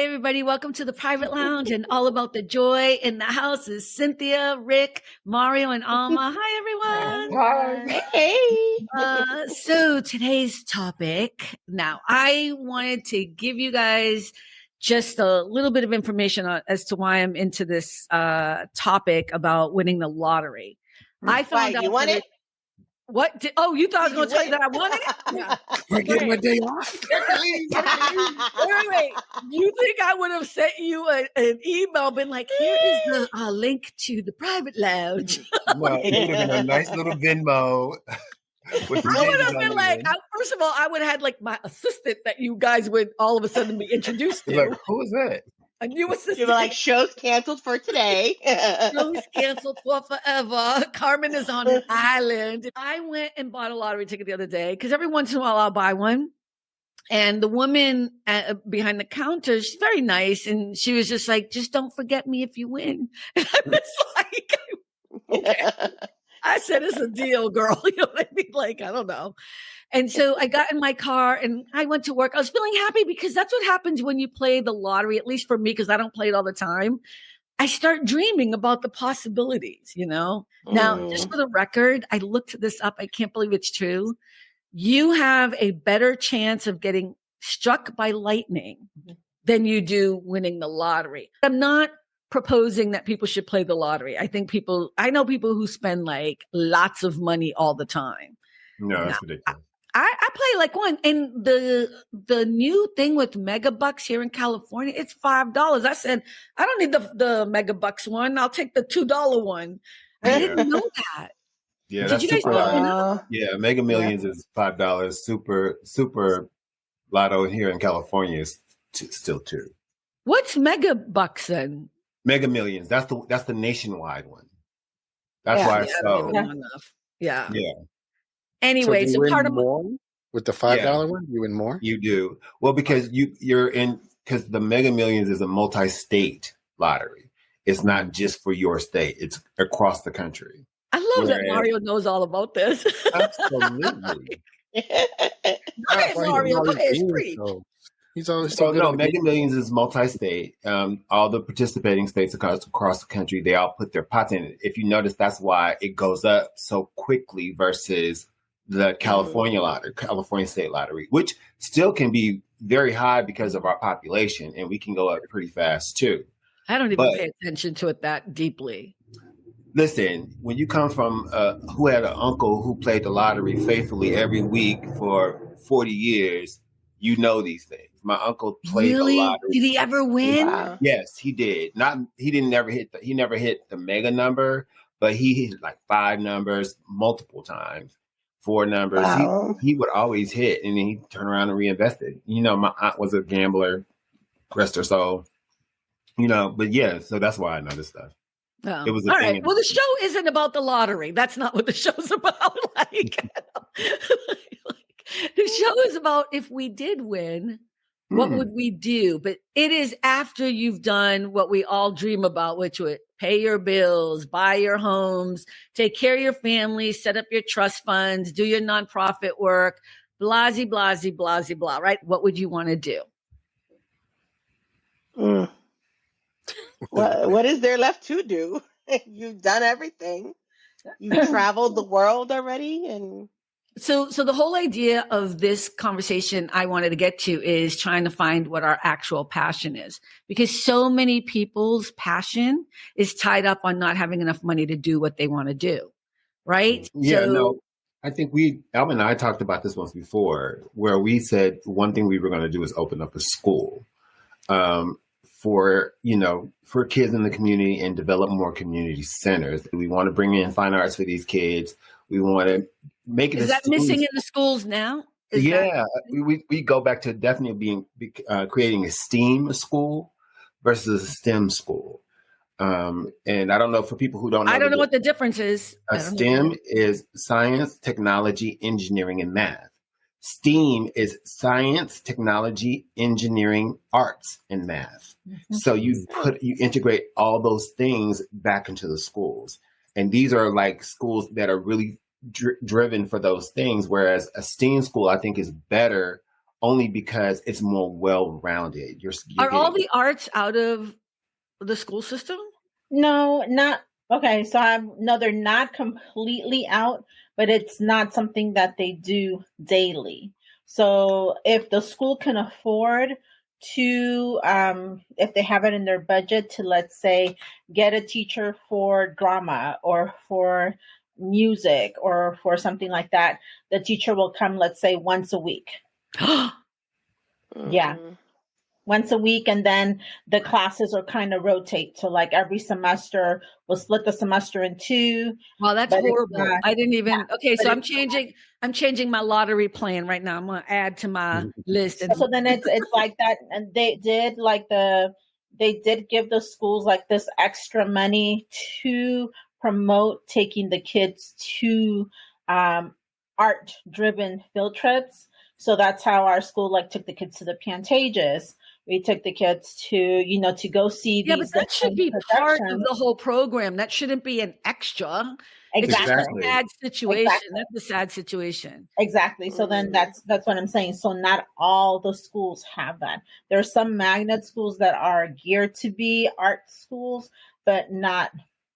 Hey, everybody. Welcome to the Private Lounge, and all about the joy in the house is Cynthia, Rick, Mario, and Alma. Hi, everyone. Hi. Hey. So today's topic, now I wanted to give you guys just a little bit of information as to why I'm into this topic about winning the lottery. I found out You want it? What? You thought I was going to tell you that I wanted it? Yeah. We're getting a day off. Wait. You think I would have sent you an email, been like, here is the link to the private lounge? No, it would have been a nice little Venmo. I would have been like, first of all, I would have had like my assistant that you guys would all of a sudden be introduced to. Like, who is that? A new assistant. You were like, show's canceled for today. Show's canceled for forever. Carmen is on an island. I went and bought a lottery ticket the other day because every once in a while I'll buy one. And the woman behind the counter, she's very nice. And she was just like, just don't forget me if you win. And I was like, okay. I said, it's a deal, girl. You know what I mean? Like, I don't know. And so I got in my car and I went to work. I was feeling happy because that's what happens when you play the lottery, at least for me, because I don't play it all the time. I start dreaming about the possibilities, you know? Now, just for the record, I looked this up. I can't believe it's true. You have a better chance of getting struck by lightning than you do winning the lottery. I'm not proposing that people should play the lottery. I know people who spend like lots of money all the time. No, that's ridiculous. I play like one, and the new thing with Mega Bucks here in California, it's $5. I said, I don't need the Mega Bucks one. I'll take the $2 one. I didn't know that. Yeah, did you guys know? Yeah, Mega Millions is $5. Super Lotto here in California is still $2. What's Mega Bucks then? Mega Millions. That's the nationwide one. That's why it's so. Yeah. Anyway, so part of more with the $5 one, you win more. You do well because because the Mega Millions is a multi-state lottery. It's not just for your state; it's across the country. I love that Mario knows all about this. Absolutely. Mario, go ahead, preach. He's always Mega Millions is multi-state. All the participating states across the country, they all put their pots in it. If you notice, that's why it goes up so quickly versus the California lottery, California state lottery, which still can be very high because of our population, and we can go up pretty fast too. I don't even pay attention to it that deeply. Listen, when you come from who had an uncle who played the lottery faithfully every week for 40 years, you know these things. My uncle played the lottery. Did he ever win? Wow. Yes, he did. He never hit the mega number, but he hit like 5 numbers multiple times, 4 numbers. Wow. He would always hit, and then he'd turn around and reinvest it. You know, my aunt was a gambler, rest her soul. You know, but yeah, so that's why I know this stuff. Oh. It was all right. Well, the show isn't about the lottery. That's not what the show's about. The show is about if we did win, what would we do? But it is after you've done what we all dream about, which would pay your bills, buy your homes, take care of your family, set up your trust funds, do your nonprofit work, blasey, blasey, blasey, blah, right? What would you want to do? What is there left to do? You've done everything. You've traveled the world already, and So the whole idea of this conversation I wanted to get to is trying to find what our actual passion is, because so many people's passion is tied up on not having enough money to do what they want to do. Right? Yeah, I think Alvin and I talked about this once before, where we said one thing we were going to do is open up a school for kids in the community and develop more community centers. We want to bring in fine arts for these kids. We want to make it. Is that missing in the schools now? We go back to definitely creating a STEAM school versus a STEM school. And I don't know, for people who don't know. I don't know what the difference is. STEM is science, technology, engineering, and math. STEAM is science, technology, engineering, arts, and math. Mm-hmm. So you integrate all those things back into the schools. And these are like schools that are really driven for those things. Whereas a STEAM school, I think, is better only because it's more well-rounded. Are all the arts out of the school system? No, not okay. So no, they're not completely out, but it's not something that they do daily. So if the school can afford to, if they have it in their budget to, let's say, get a teacher for drama or for music or for something like that, the teacher will come, let's say, once a week. Yeah. Once a week, and then the classes will kind of rotate. So like every semester, we'll split the semester in two. Wow, that's horrible. I didn't even. Yeah, okay, so I'm changing my lottery plan right now. I'm going to add to my list. And so then it's like that, and they did give the schools like this extra money to promote taking the kids to art-driven field trips. So that's how our school like took the kids to the Pantages. We took the kids to, to go see these. Yeah, but that should be part of the whole program. That shouldn't be an extra. Exactly. It's a sad situation. Exactly. That's a sad situation. Exactly. So then that's what I'm saying. So not all the schools have that. There are some magnet schools that are geared to be art schools, but not.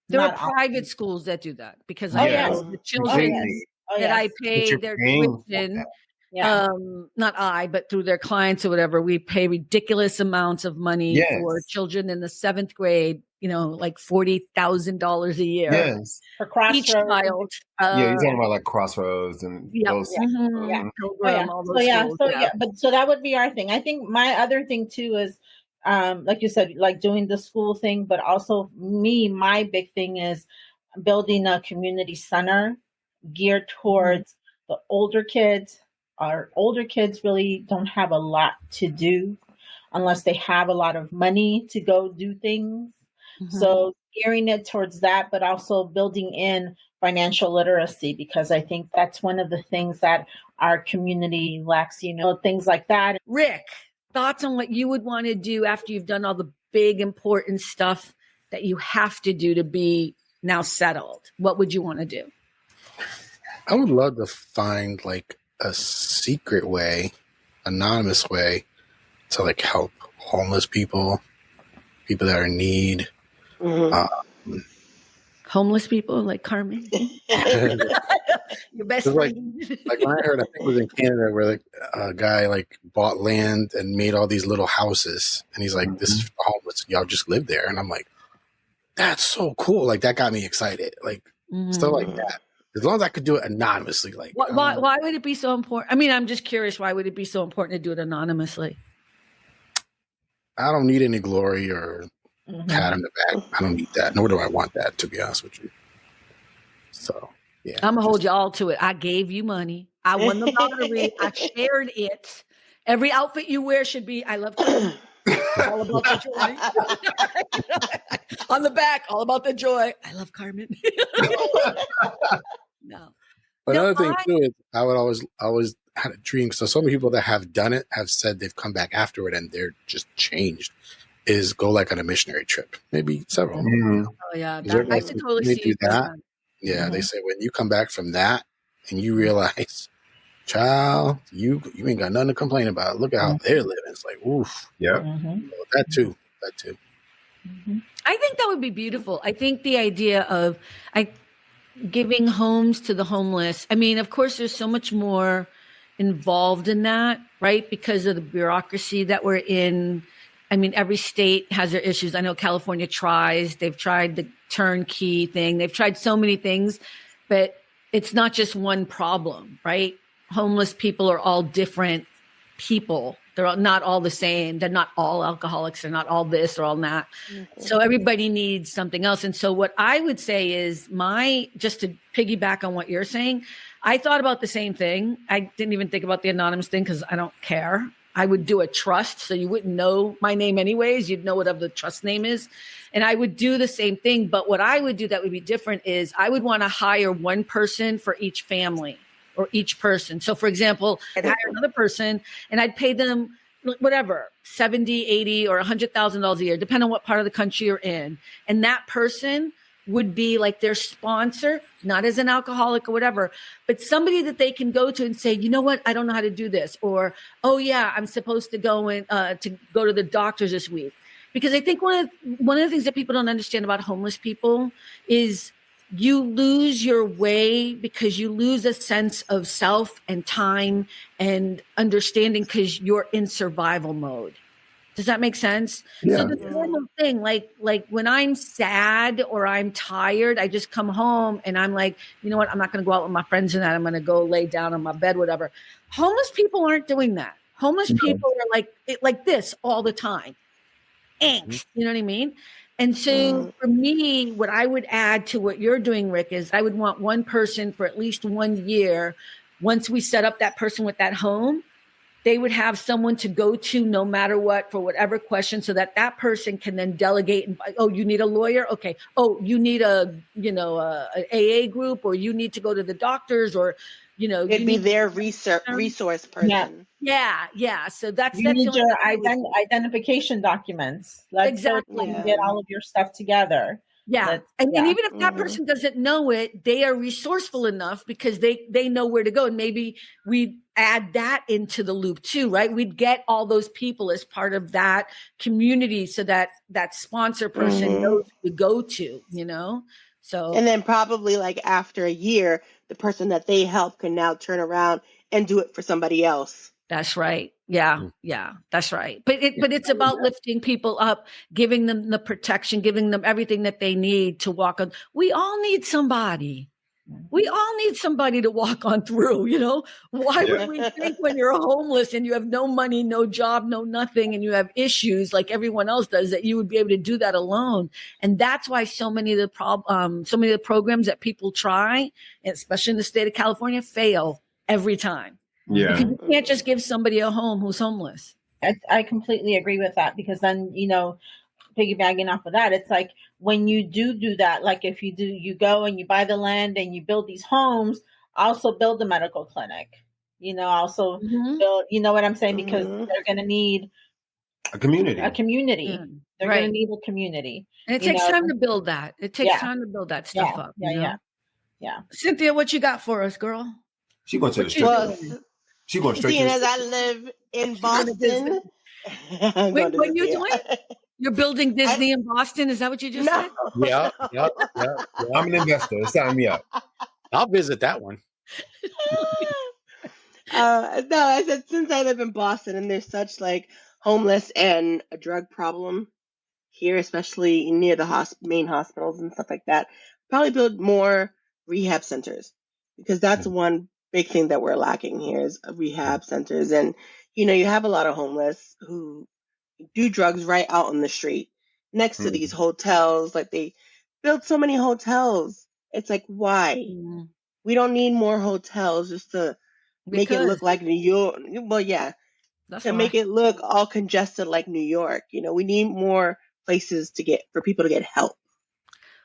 There are private schools that do that because the children that I pay their tuition. Yeah. Not I, but through their clients or whatever, we pay ridiculous amounts of money for children in the 7th grade, like $40,000 a year. Yes. For Crossroads. Each child. You're talking about like Crossroads and those. So that would be our thing. I think my other thing too is, like you said, like doing the school thing, but also my big thing is building a community center geared towards the older kids. Our older kids really don't have a lot to do unless they have a lot of money to go do things. So gearing it towards that, but also building in financial literacy, because I think that's one of the things that our community lacks, things like that. Rick, thoughts on what you would want to do after you've done all the big, important stuff that you have to do to be now settled? What would you want to do? I would love to find like a secret way, anonymous way to like help homeless people that are in need. Homeless people like Carmen. Your best friend. Like when I heard, I think it was in Canada, where like a guy like bought land and made all these little houses, and he's like, "This is for homeless. Y'all just live there." And I'm like, "That's so cool!" Like that got me excited. Like stuff like that. As long as I could do it anonymously, like why would it be so important? I mean, I'm just curious. Why would it be so important to do it anonymously? I don't need any glory or pat on the back. I don't need that. Nor do I want that, to be honest with you. So yeah, I'm gonna hold y'all to it. I gave you money. I won the lottery. I shared it. Every outfit you wear should be "I love Carmen." All about the joy. On the back, all about the joy. I love Carmen. No. Another thing too is I would always had a dream. So many people that have done it have said they've come back after it and they're just changed. Is go like on a missionary trip, maybe several. Oh yeah, I can totally see do that. Yeah, they say when you come back from that and you realize, child, you ain't got nothing to complain about. Look at how they're living. It's like, oof. Yeah. That too. I think that would be beautiful. I think the idea of giving homes to the homeless. I mean, of course, there's so much more involved in that, right? Because of the bureaucracy that we're in. I mean, every state has their issues. I know California tries. They've tried the turnkey thing. They've tried so many things, but it's not just one problem, right? Homeless people are all different people. They're not all the same. They're not all alcoholics. They're not all this or all that. So everybody needs something else. And so what I would say is just to piggyback on what you're saying, I thought about the same thing. I didn't even think about the anonymous thing because I don't care. I would do a trust, so you wouldn't know my name anyways. You'd know whatever the trust name is. And I would do the same thing. But what I would do that would be different is I would want to hire one person for each family or each person. So for example, I'd hire another person and I'd pay them whatever, $70,000, $80,000 or $100,000 a year, depending on what part of the country you're in. And that person would be like their sponsor, not as an alcoholic or whatever, but somebody that they can go to and say, you know what, I don't know how to do this. Or, oh yeah, I'm supposed to go to the doctors this week. Because I think one of the things that people don't understand about homeless people is you lose your way because you lose a sense of self and time and understanding because you're in survival mode. Does that make sense? Yeah. So the normal thing, like when I'm sad or I'm tired, I just come home and I'm like, you know what? I'm not going to go out with my friends and that. I'm going to go lay down on my bed, whatever. Homeless people aren't doing that. Homeless people are like this all the time. Angst, you know what I mean? And so for me, what I would add to what you're doing, Rick, is I would want one person for at least 1 year. Once we set up that person with that home, they would have someone to go to no matter what for whatever question, so that that person can then delegate. And oh, you need a lawyer? Okay. Oh, you need a AA group, or you need to go to the doctors, or It'd be their resource person. Yeah. So that's You need the your only identification documents. Exactly. So you can get all of your stuff together. Yeah. And even if that person doesn't know it, they are resourceful enough because they know where to go. And maybe we add that into the loop too, right? We'd get all those people as part of that community so that that sponsor person knows who to go to, So, and then probably like after a year, the person that they help can now turn around and do it for somebody else. that's right. Yeah, that's right. But it's about lifting people up, giving them the protection, giving them everything that they need to walk on. We all need somebody. We all need somebody to walk on through, Why would we think when you're homeless and you have no money, no job, no nothing, and you have issues like everyone else does, that you would be able to do that alone? And that's why so many of the programs that people try, especially in the state of California, fail every time. Yeah. Because you can't just give somebody a home who's homeless. I completely agree with that, because then, piggybacking off of that, it's like when you do that, like if you go and you buy the land and you build these homes, also build a medical clinic, also build, you know what I'm saying? Because they're going to need a community. They're going to need a community. And it takes time to build that. It takes time to build that stuff up. Yeah. Cynthia, what you got for us, girl? She going to the street. She going straight. Seeing as I live in Boston, Wait, what are you doing? You're building Disney in Boston? Is that what you just said? Yeah. I'm an investor. Sign me up. I'll visit that one. No, I said since I live in Boston and there's such like homeless and a drug problem here, especially near the main hospitals and stuff like that, probably build more rehab centers, because that's one big thing that we're lacking here is rehab centers. And, you have a lot of homeless who do drugs right out on the street next to these hotels. Like they built so many hotels. It's like, why? We don't need more hotels just to make it look like New York. Well, yeah, make it look all congested like New York. We need more places for people to get help.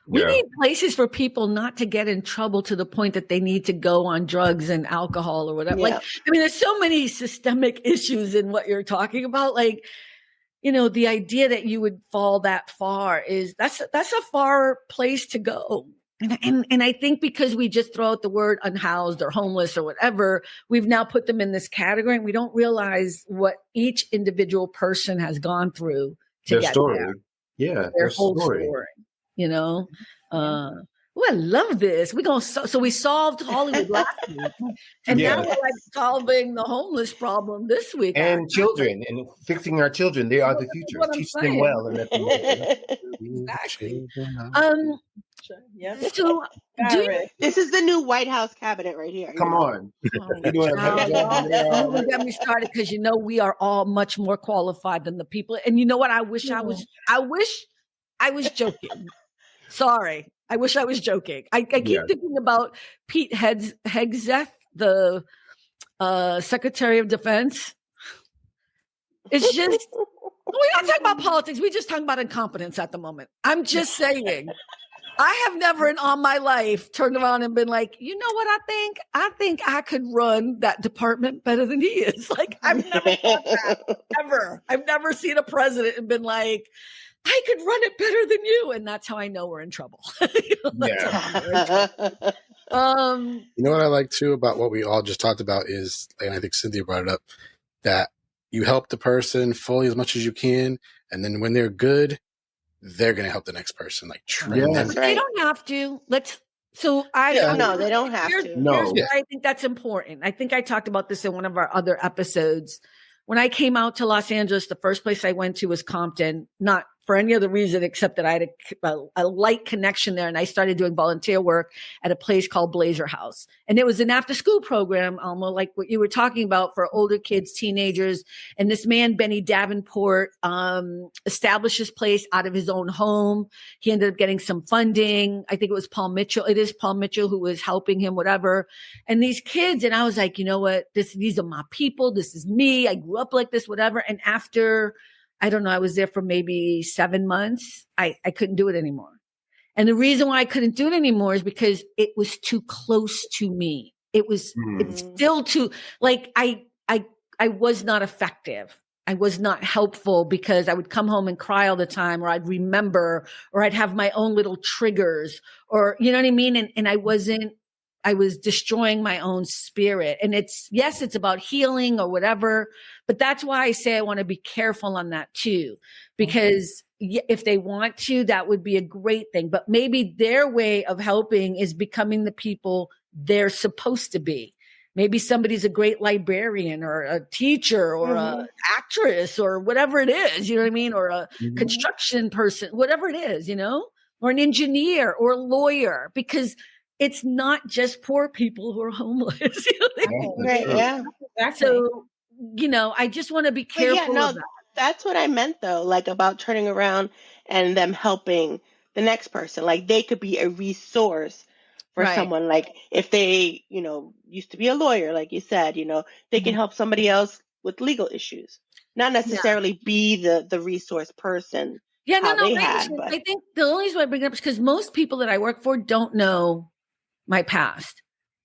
We need places for people not to get in trouble to the point that they need to go on drugs and alcohol or whatever. Yeah. There's so many systemic issues in what you're talking about. The idea that you would fall that far that's a far place to go. And I think because we just throw out the word unhoused or homeless or whatever, we've now put them in this category, and we don't realize what each individual person has gone through to get there. Yeah, their whole story. I love this. So we solved Hollywood last week, and now we're solving the homeless problem this week. And children, and fixing our children. They are the future. Teach them well. And exactly. So this is the new White House cabinet right here. Come on. Don't get me started, because we are all much more qualified than the people. And you know what? I wish I was joking. Sorry. I wish I was joking. I keep thinking about Pete Hegseth, the Secretary of Defense. It's just, we're not talking about politics. We're just talking about incompetence at the moment. I'm just saying, I have never in all my life turned around and been like, you know what I think? I think I could run that department better than he is. I've never thought that, ever. I've never seen a president and been like, I could run it better than you. And that's how I know we're in trouble. That's how I know we're in trouble. You know what I like too about what we all just talked about is, and I think Cynthia brought it up, that you help the person fully as much as you can, and then when they're good, they're going to help the next person, like train them. That's right. They don't have to. No, they don't have to. No. Here's why I think that's important. I think I talked about this in one of our other episodes. When I came out to Los Angeles, the first place I went to was Compton, not for any other reason except that I had a light connection there. And I started doing volunteer work at a place called Blazer House. And it was an after school program, Alma, like what you were talking about, for older kids, teenagers. And this man, Benny Davenport, established this place out of his own home. He ended up getting some funding. I think it was Paul Mitchell. It is Paul Mitchell who was helping him, whatever. And these kids, and I was like, you know what? These are my people. This is me. I grew up like this, whatever. And after, I don't know, I was there for maybe 7 months. I couldn't do it anymore. And the reason why I couldn't do it anymore is because it was too close to me. It's still too, like, I was not effective. I was not helpful because I would come home and cry all the time, or I'd remember, or I'd have my own little triggers, or, you know what I mean? And I was destroying my own spirit. And it's about healing or whatever, but that's why I say I want to be careful on that too, because if they want to, that would be a great thing, but maybe their way of helping is becoming the people they're supposed to be. Maybe somebody's a great librarian or a teacher or a actress or whatever it is, you know what I mean? Or a construction person, whatever it is, you know, or an engineer or a lawyer, because it's not just poor people who are homeless. You know what I mean? Right, yeah. Exactly. So, you know, I just want to be careful of that. That's what I meant though, like about turning around and them helping the next person. Like they could be a resource for someone. Like if they, you know, used to be a lawyer, like you said, you know, they can help somebody else with legal issues, not necessarily be the resource person. Yeah, no, But I think the only reason I bring it up is because most people that I work for don't know my past.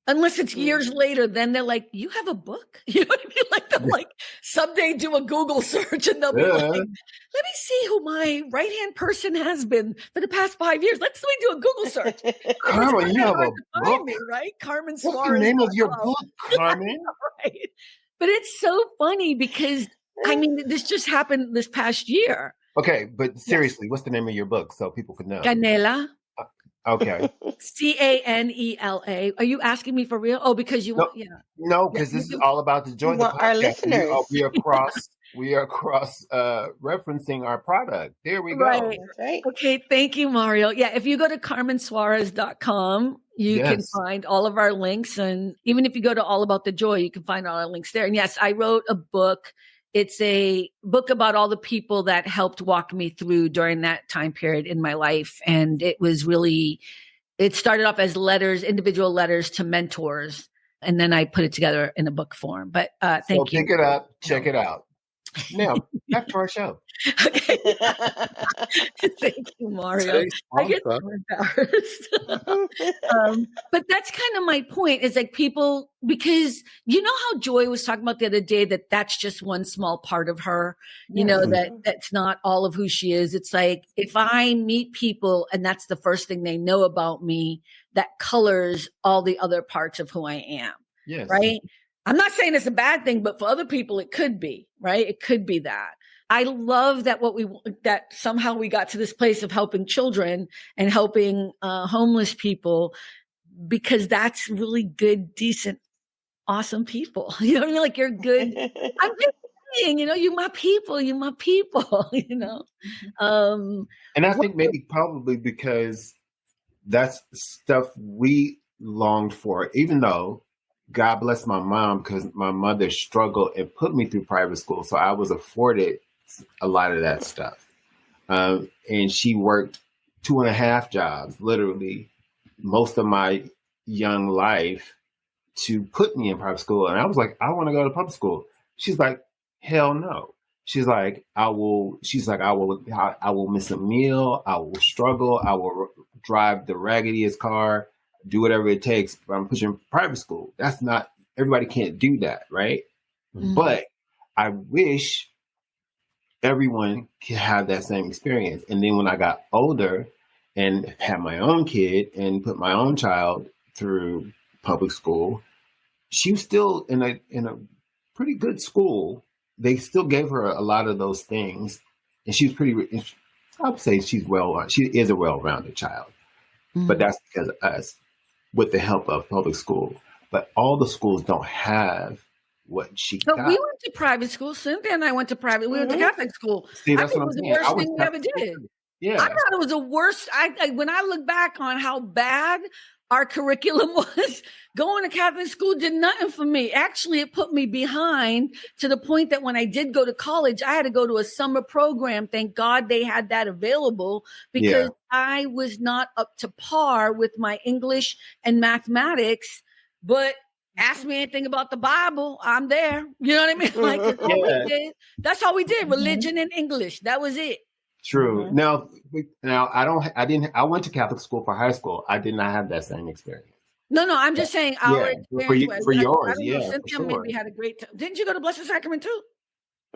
Unless it's years later, then they're like, you have a book? You know what I mean? Like they'll like someday do a Google search and they'll be like, let me see who my right-hand person has been for the past 5 years. Let me do a Google search. Carmen, you have a book? Me, right? Carmen What's Suarez. the name of your book, Carmen? Right. But it's so funny because, I mean, this just happened this past year. Okay, but seriously, what's the name of your book so people could know? Canela. Okay. Canela. Are you asking me for real? Oh, because you want, No, because this is all about the joy of the podcast. Our listeners. We are cross referencing our product. There we go. Right. Okay, thank you, Mario. Yeah, if you go to carmensuarez.com, you can find all of our links. And even if you go to All About the Joy, you can find all our links there. And yes, I wrote a book. It's a book about all the people that helped walk me through during that time period in my life. And it was really, it started off as letters, individual letters to mentors. And then I put it together in a book form. But thank you. Pick it up, check it out. Now, back to our show. Okay. Thank you, Mario. I get so embarrassed. But that's kind of my point, is like people, because you know how Joy was talking about the other day, that's just one small part of her, you know, that's not all of who she is. It's like, if I meet people and that's the first thing they know about me, that colors all the other parts of who I am. Yes. Right. I'm not saying it's a bad thing, but for other people, it could be, right? It could be that. I love that that somehow we got to this place of helping children and helping homeless people, because that's really good, decent, awesome people. You know what I mean? Like, you're good. I'm just saying, you know, you my people, you know? And I think maybe probably because that's stuff we longed for, even though God bless my mom, because my mother struggled and put me through private school. So I was afforded a lot of that stuff. And she worked 2.5 jobs, literally, most of my young life to put me in private school. And I was like, I want to go to public school. She's like, hell no. She's like, I will miss a meal. I will struggle. I will drive the raggediest car, do whatever it takes, but I'm pushing private school. That's not, everybody can't do that, right? Mm-hmm. But I wish everyone can have that same experience. And then when I got older and had my own kid and put my own child through public school, she was still in a pretty good school. They still gave her a lot of those things, and she was I would say she is a well-rounded child. Mm-hmm. But that's because of us, with the help of public school. But all the schools don't have what she But got. we went to private school. Cynthia and I went to private. We went to Catholic school. See, I that's think what it I'm was the saying. worst thing we ever did. Yeah. I thought it was the worst. When I look back on how bad our curriculum was, going to Catholic school did nothing for me. Actually, it put me behind to the point that when I did go to college, I had to go to a summer program. Thank God they had that available, because I was not up to par with my English and mathematics. But ask me anything about the Bible, I'm there. You know what I mean? Like, that's all we did. Religion and English. That was it. True. Now I went to Catholic school for high school. I did not have that same experience. No, I'm just saying our experience. For yours, Cynthia for sure. maybe had a great time. Didn't you go to Blessed Sacrament too?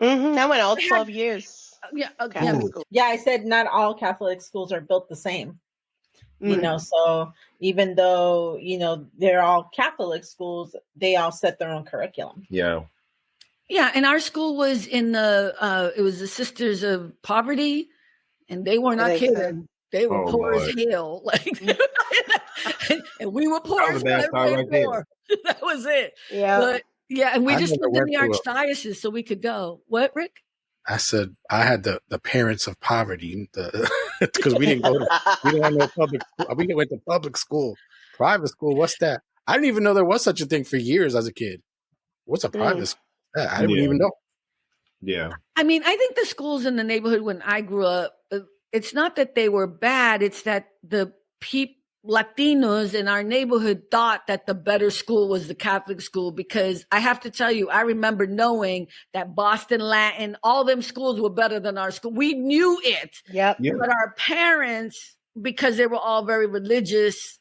Mm-hmm. I went all 12 years. Yeah. Okay. Catholic school. Yeah, I said not all Catholic schools are built the same. You Mm. know, so even though, they're all Catholic schools, they all set their own curriculum. Yeah. Yeah, and our school was in it was the Sisters of Poverty, and they were not kidding. They were poor as hell. Like, and we were poor as hell. That was it. Yeah. But and we I just never lived in the went to archdiocese, so we could go. What, Rick? I said I had the parents of poverty because we didn't have no public school. We went to public school. Private school, what's that? I didn't even know there was such a thing for years as a kid. What's a private school? I didn't even know. Yeah. I mean, I think the schools in the neighborhood when I grew up, it's not that they were bad. It's that the Latinos in our neighborhood thought that the better school was the Catholic school, because I have to tell you, I remember knowing that Boston Latin, all them schools were better than our school. We knew it. Yep. But our parents, because they were all very religious,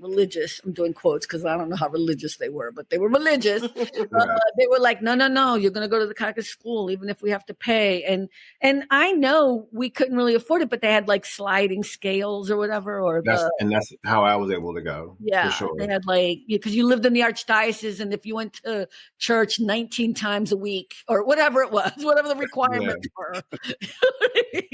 I'm doing quotes because I don't know how religious they were, but they were religious. They were like, no, you're going to go to the Catholic school, even if we have to pay. And I know we couldn't really afford it, but they had like sliding scales or whatever. And that's how I was able to go. Yeah. For sure. They had because you lived in the archdiocese, and if you went to church 19 times a week or whatever it was, whatever the requirements were.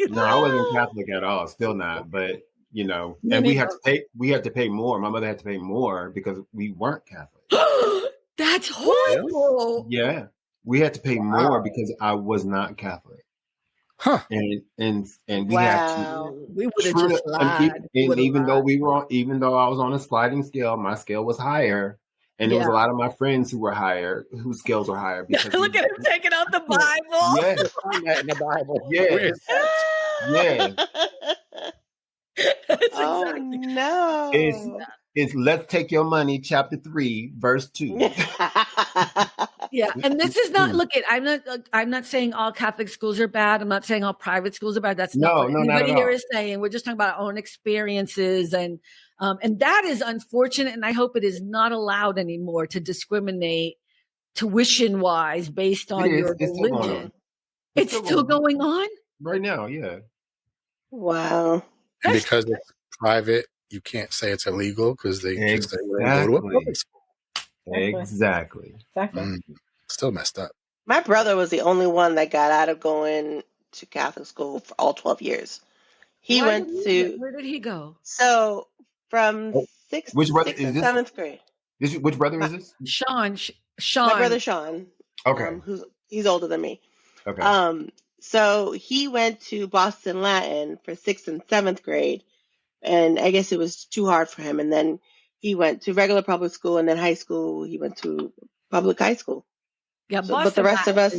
No, I wasn't Catholic at all. Still not, but and we had to pay more. My mother had to pay more because we weren't Catholic. That's horrible. Yeah. We had to pay more because I was not Catholic. Huh. And we had to. We would have just lied. And even though I was on a sliding scale, my scale was higher. And there was a lot of my friends who were higher, whose scales were higher. Because look at him taking out the Bible. Yes. In the Bible. Yes. Yes. No. It's let's take your money, chapter 3, verse 2. Yeah, and this is not. Look, I'm not saying all Catholic schools are bad. I'm not saying all private schools are bad. That's not what anybody here is saying. We're just talking about our own experiences, and that is unfortunate. And I hope it is not allowed anymore to discriminate tuition wise based on your religion. It's still going on right now. Yeah. Wow. And because it's private, you can't say it's illegal because they just say go to a public school. Exactly. Still messed up. My brother was the only one that got out of going to Catholic school for all 12 years. Where did he go? So from sixth to 7th grade. Which brother is this? Sean. My brother Sean. Okay. He's older than me. Okay. So he went to Boston Latin for 6th and 7th grade, and I guess it was too hard for him. And then he went to regular public school, and then high school he went to public high school. Yeah, but the rest of us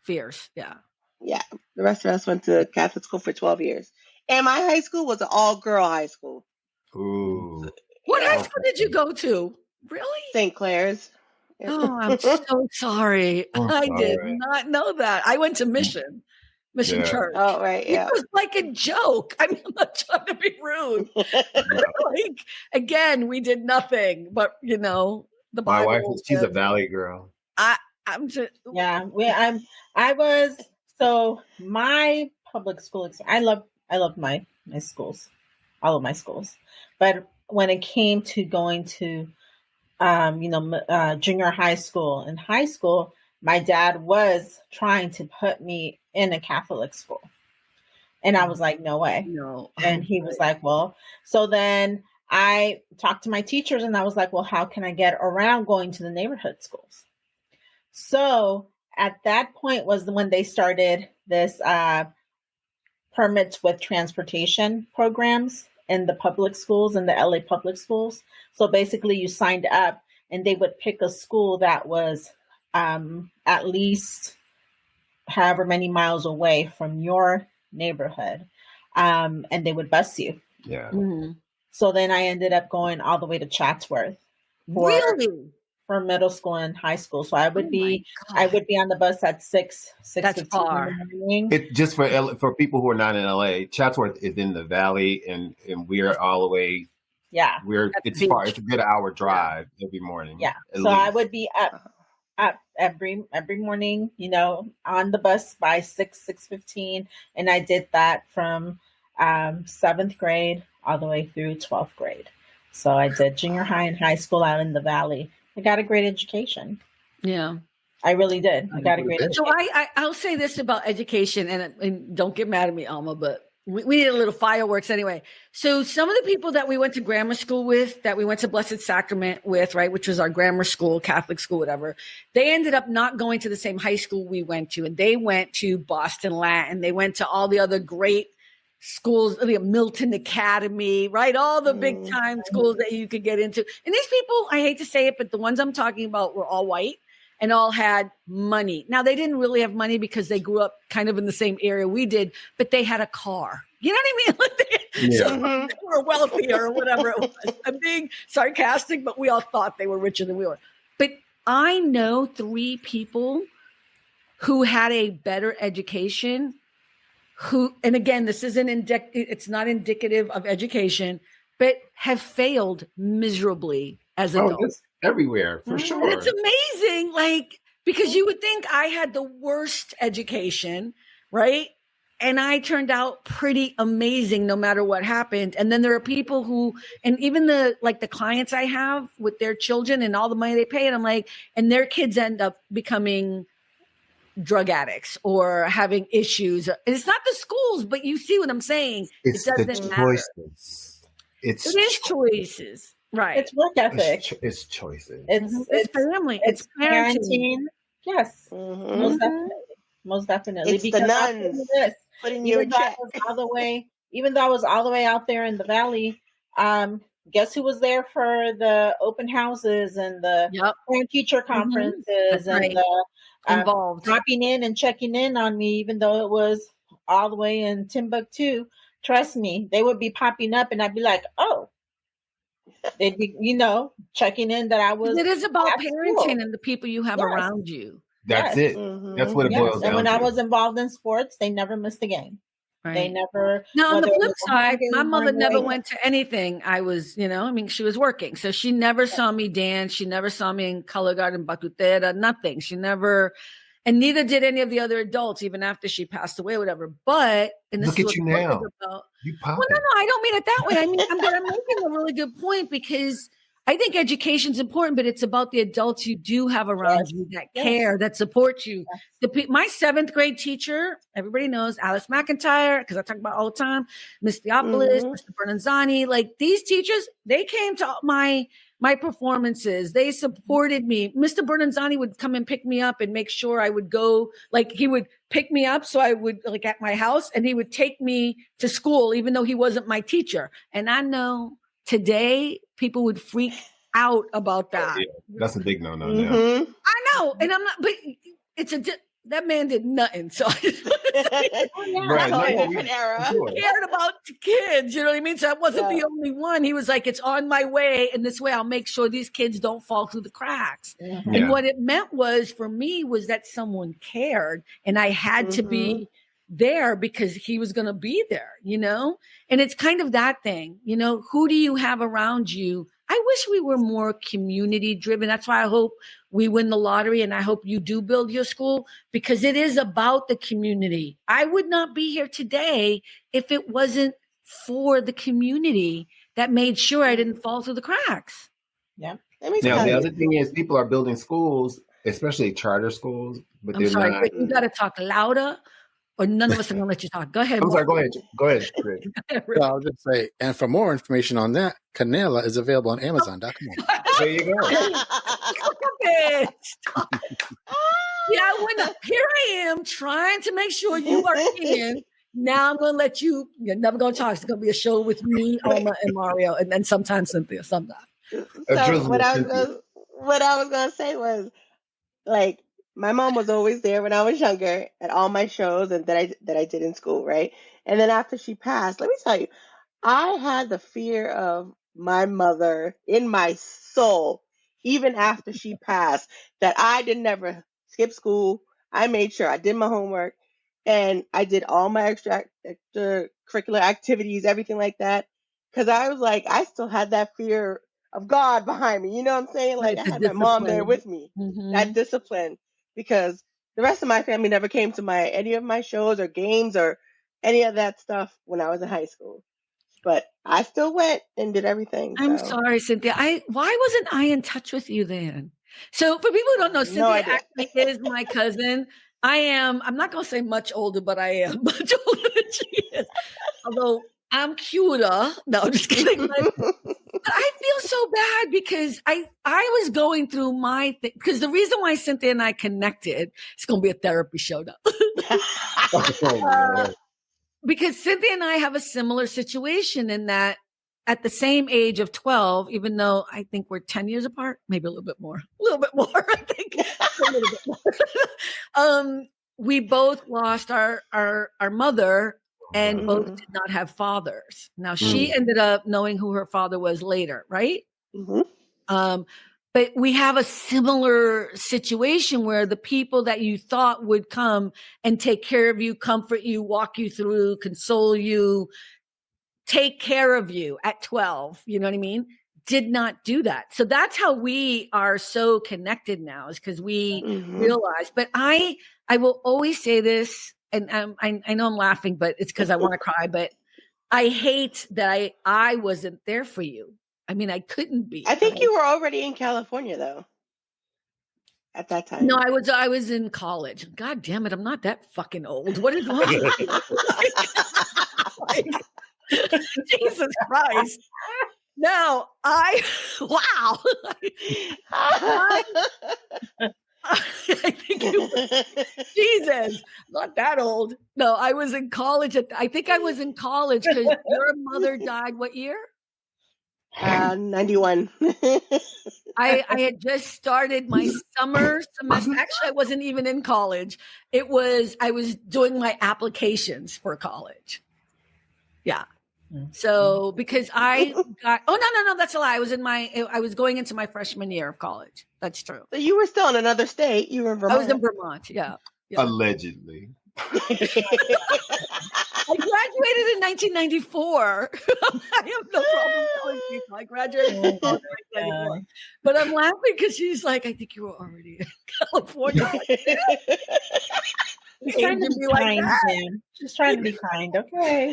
fierce. Yeah. Yeah, the rest of us went to Catholic school for 12 years, and my high school was an all-girl high school. Ooh. What high school did you go to? Really? St. Clair's. Oh, I'm so sorry. I did not know that. I went to Mission Church. Oh, right. Yeah. It was like a joke. I mean, I'm not trying to be rude. Again, we did nothing, but the Bible. My wife, she's a Valley girl. I'm just I was So my public school, I love my schools, all of my schools. But when it came to going to, junior high school and high school, my dad was trying to put me in a Catholic school. And I was like, no way. No. And he was like, well, so then I talked to my teachers and I was like, well, how can I get around going to the neighborhood schools? So at that point was when they started this permits with transportation programs in the public schools, in the LA public schools. So basically you signed up and they would pick a school that was at least however many miles away from your neighborhood, and they would bus you. Yeah. Mm-hmm. So then I ended up going all the way to Chatsworth Really? for middle school and high school. So I would Oh be my God. on the bus at 6:15 That's far. in the morning. It just for people who are not in LA, Chatsworth is in the valley, and we're all the way. Yeah. It's the far. beach. It's a good hour drive every morning. Yeah. at So I least. would be up every morning, on the bus by 6:15, and I did that from 7th grade all the way through 12th grade. So I did junior high and high school out in the valley. I got a great education. Yeah. I really did. I got a great So education. I'll say this about education, and don't get mad at me, Alma, but we need a little fireworks anyway. So some of the people that we went to grammar school with, that we went to Blessed Sacrament with, right, which was our grammar school, Catholic school, whatever, they ended up not going to the same high school we went to. And they went to Boston Latin. They went to all the other great schools, the Milton Academy, right? All the big time schools that you could get into. And these people, I hate to say it, but the ones I'm talking about were all white and all had money. Now, they didn't really have money because they grew up kind of in the same area we did, but they had a car. You know what I mean? So they were wealthier or whatever it was. I'm being sarcastic, but we all thought they were richer than we were. But I know 3 people who had a better education who, and again, this isn't it's not indicative of education, but have failed miserably as adults. That's everywhere for sure. It's amazing, like, because you would think I had the worst education, right? And I turned out pretty amazing no matter what happened. And then there are people who, and even the clients I have with their children and all the money they pay, and I'm like, and their kids end up becoming drug addicts or having issues. And it's not the schools, but you see what I'm saying. It's it the doesn't matter. choices. It is choices, right? It's work ethic. It's choices. It's family. It's parenting. Yes, Mhm. most definitely. It's the Because I'll tell nuns. you this, Put in your even though I check. was all the way, even though I was all the way out there in the valley, guess who was there for the open houses and the Yep. parent teacher conferences That's and right. the Involved. dropping in and checking in on me, even though it was all the way in Timbuktu. Trust me, they would be popping up, and I'd be like, "Oh." They'd be, checking in that I was. It is about at parenting school. and the people you have Yes. around you. That's Yes. it. Mhm. That's what it Yes. boils And down when to. I was involved in sports, they never missed a game. Right. They never. Now, on the whether it flip was a side, home game my or mother an never away went to anything. I was, she was working. So she never saw me dance. She never saw me in color garden, batutera, nothing. She never, and neither did any of the other adults, even after she passed away, whatever. But, and this Look is at what you the book now. is about. You Well, popping. no, I don't mean it that way. I mean, I'm making a really good point because I think education's important, but it's about the adults you do have around Yes. you that Yes. care, that support you. Yes. My 7th grade teacher, everybody knows Alice McIntyre, because I talk about it all the time, Miss Theopolis, Mhm. Mr. Bernanzani, like these teachers, they came to my performances. They supported me. Mr. Bernanzani would come and pick me up and make sure I would go, like he would pick me up so I would, like at my house, and he would take me to school, even though he wasn't my teacher. And I know today people would freak out about that. Yeah, that's a big no-no now. Mhm. I know. And I'm not, but that man did nothing. So I just want to say, Oh, yeah. Right, Totally no, different era. sure. he cared about the kids. You know what I mean? So I wasn't Yeah. the only one. He was like, it's on my way. And this way I'll make sure these kids don't fall through the cracks. Mhm. Yeah. And what it meant was for me was that someone cared and I had to be there because he was going to be there, And it's kind of that thing, who do you have around you I wish we were more community driven. That's why I hope we win the lottery, and I hope you do build your school, because it is about the community. I would not be here today if it wasn't for the community that made sure I didn't fall through the cracks. Yeah. Now, the other thing is people are building schools, especially charter schools, but I'm they're sorry, not. but you got to talk louder, or none of us are going to let you talk. Go ahead. I'm sorry, Mark. go ahead, Chris. So I'll just say, and for more information on that, Canela is available on Amazon.com. There you go. Stop. Yeah, here I am trying to make sure you are in. Now I'm going to let you. You're never going to talk. It's going to be a show with me, Alma, and Mario, and then sometimes Cynthia. Sometimes. So what I was gonna say was, like, my mom was always there when I was younger at all my shows and that I did in school, right? And then after she passed, let me tell you, I had the fear of my mother in my soul, even after she passed, that I did never skip school. I made sure I did my homework and I did all my extracurricular activities, everything like that. Cause I was like, I still had that fear of God behind me. You know what I'm saying? Like, I had my mom there with me, that discipline, because the rest of my family never came to any of my shows or games or any of that stuff when I was in high school. But I still went and did everything. I'm sorry, Cynthia. Why wasn't I in touch with you then? So for people who don't know, Cynthia actually is my cousin. I'm not going to say much older, but I am much older than she is. Although I'm cuter. No, I'm just kidding. But I feel so bad because I was going through my thing. Because the reason why Cynthia and I connected, it's going to be a therapy show now. Because Cynthia and I have a similar situation in that at the same age of 12, even though I think we're 10 years apart, maybe a little bit more, I think. A little bit more. We both lost our mother and both did not have fathers. Now, she ended up knowing who her father was later, right? But we have a similar situation where the people that you thought would come and take care of you, comfort you, walk you through, console you, take care of you at 12, you know what I mean? Did not do that. So that's how we are so connected now, is because we realize. But I will always say this, and I know I'm laughing, but it's because I want to cry. But I hate that I wasn't there for you. I mean, I couldn't be. I think you were already in California though at that time. No, I was in college. God damn it, I'm not that fucking old. What is wrong? Jesus Christ. No, wow. I think Jesus, not that old. No, I was in college. I think I was in college because your mother died what year? 91. I had just started my summer semester. Actually, I wasn't even in college. I was doing my applications for college. Yeah. So because I got, no, that's a lie. I was going into my freshman year of college. That's true. So you were still in another state. You were in Vermont. I was in Vermont. Yeah. Allegedly. I graduated in 1994. I have no problem telling people I graduated in 1994. But I'm laughing because she's like, I think you were already in California. She's trying to be kind, man. She's trying to be kind. Okay.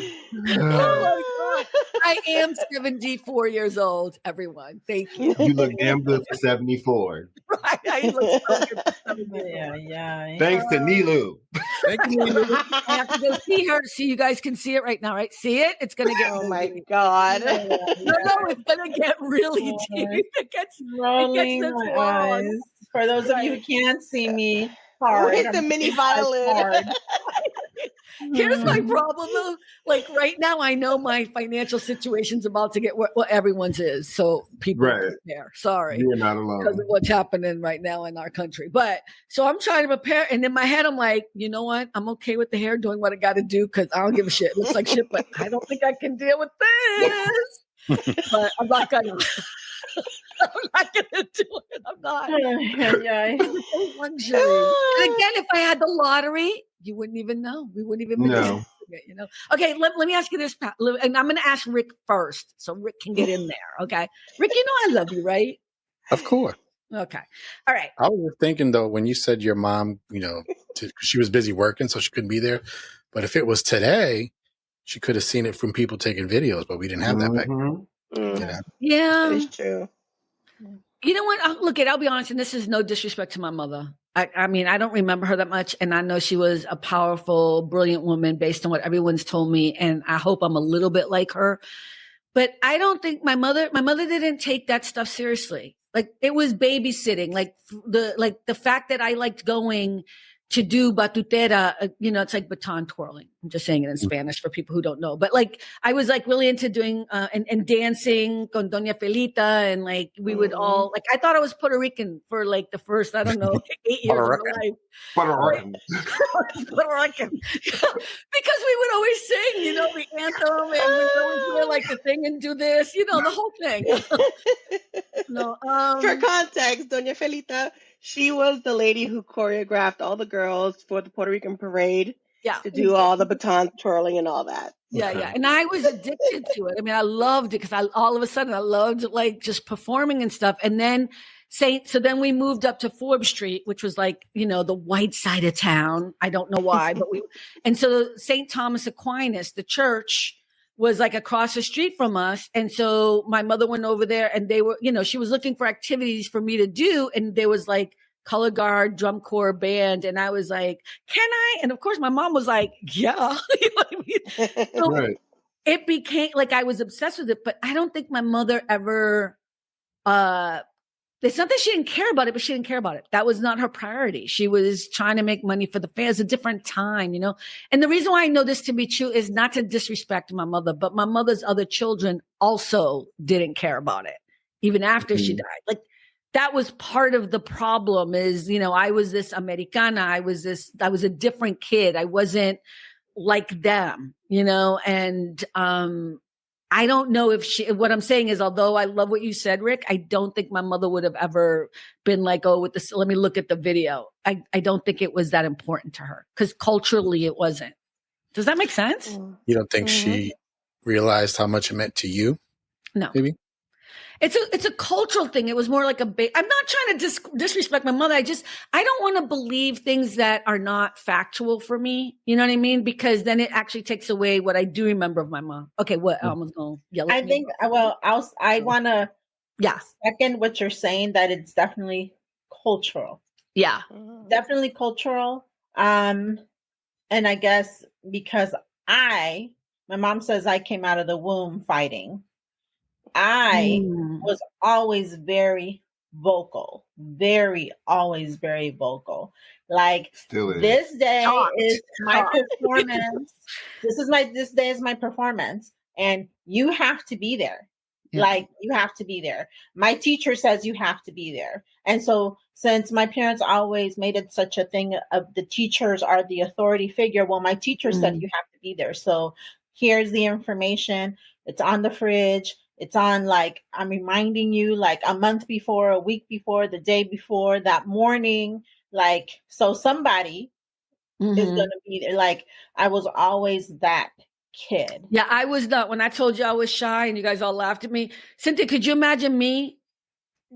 Oh my God. I am 74 years old, everyone. Thank you. You look damn good for 74. Right. I look so good for 74. Yeah. Thanks to Nilu. Thank you, Nilu. I have to go see her. See, you guys can see it right now, right? See it? It's going to get. Oh my God. No, it's going to get really deep. It gets rolling this my long. eyes. For those of you who can't see me, With the mini violin. Here's my problem though. Like right now, I know my financial situation's about to get what everyone's is. So people prepare. Sorry. You're not alone. Because of what's happening right now in our country. But so I'm trying to prepare. And in my head, I'm like, you know what? I'm okay with the hair doing what I got to do because I don't give a shit. It looks like shit, but I don't think I can deal with this. But I'm not going to. I'm not going to do it. I'm not. Yeah. Luxury. And again, if I had the lottery, you wouldn't even know. We wouldn't even be No. You know. Okay, let me ask you this, and I'm going to ask Rick first, so Rick can get in there. Okay, Rick, you know I love you, right? Of course. Okay, all right. I was thinking though, when you said your mom, she was busy working, so she couldn't be there. But if it was today, she could have seen it from people taking videos, but we didn't have that back then. Yeah, that is true. You know what? I'll be honest, and this is no disrespect to my mother. I mean, I don't remember her that much, and I know she was a powerful, brilliant woman based on what everyone's told me, and I hope I'm a little bit like her. But I don't think my mother didn't take that stuff seriously. Like it was babysitting, like the fact that I liked going to do batutera, it's like baton twirling. I'm just saying it in Spanish for people who don't know. But like, I was like really into doing, and dancing con Doña Felita. And like, we would all, like, I thought I was Puerto Rican for like the first, I don't know, 8 years of my life. Puerto Rican. Puerto Rican. Because we would always sing, the anthem, and we would always wear like the thing and do this, the whole thing. No, For context, Doña Felita, she was the lady who choreographed all the girls for the Puerto Rican parade to do all the baton twirling and all that. Yeah, yeah. And I was addicted to it. I mean, I loved it because all of a sudden I loved like just performing and stuff. And then so then we moved up to Forbes Street, which was like, the white side of town. I don't know why, but and so St. Thomas Aquinas, the church, was like across the street from us. And so my mother went over there and they were, she was looking for activities for me to do. And there was like color guard, drum corps, band. And I was like, can I? And of course my mom was like, yeah. You know what I mean? So Right. It became like, I was obsessed with it, but I don't think my mother ever, it's not that she didn't care about it, but she didn't care about it. That was not her priority. She was trying to make money for the family. It was a different time, And the reason why I know this to be true is not to disrespect my mother, but my mother's other children also didn't care about it, even after she died. Like that was part of the problem is, I was this Americana. I was a different kid. I wasn't like them, and, I don't know if what I'm saying is, although I love what you said, Rick, I don't think my mother would have ever been like, oh, let me look at the video. I don't think it was that important to her because culturally it wasn't. Does that make sense? You don't think she realized how much it meant to you? No. Maybe? It's a cultural thing. It was more like I'm not trying to disrespect my mother. I don't want to believe things that are not factual for me. You know what I mean? Because then it actually takes away what I do remember of my mom. Okay, what? I was going to yell at me. I want to second what you're saying, that it's definitely cultural. Yeah. Definitely cultural. And I guess because my mom says I came out of the womb fighting. I was always very vocal, always very vocal. Like this day is my performance. This day is my performance, and you have to be there. Yeah. Like you have to be there. My teacher says you have to be there, and so since my parents always made it such a thing of the teachers are the authority figure, well, my teacher said you have to be there. So here's the information. It's on the fridge. It's on, like, I'm reminding you, like, a month before, a week before, the day before, that morning. Like, so somebody is going to be there. Like, I was always that kid. Yeah, I was not. When I told you I was shy and you guys all laughed at me. Cynthia, could you imagine me?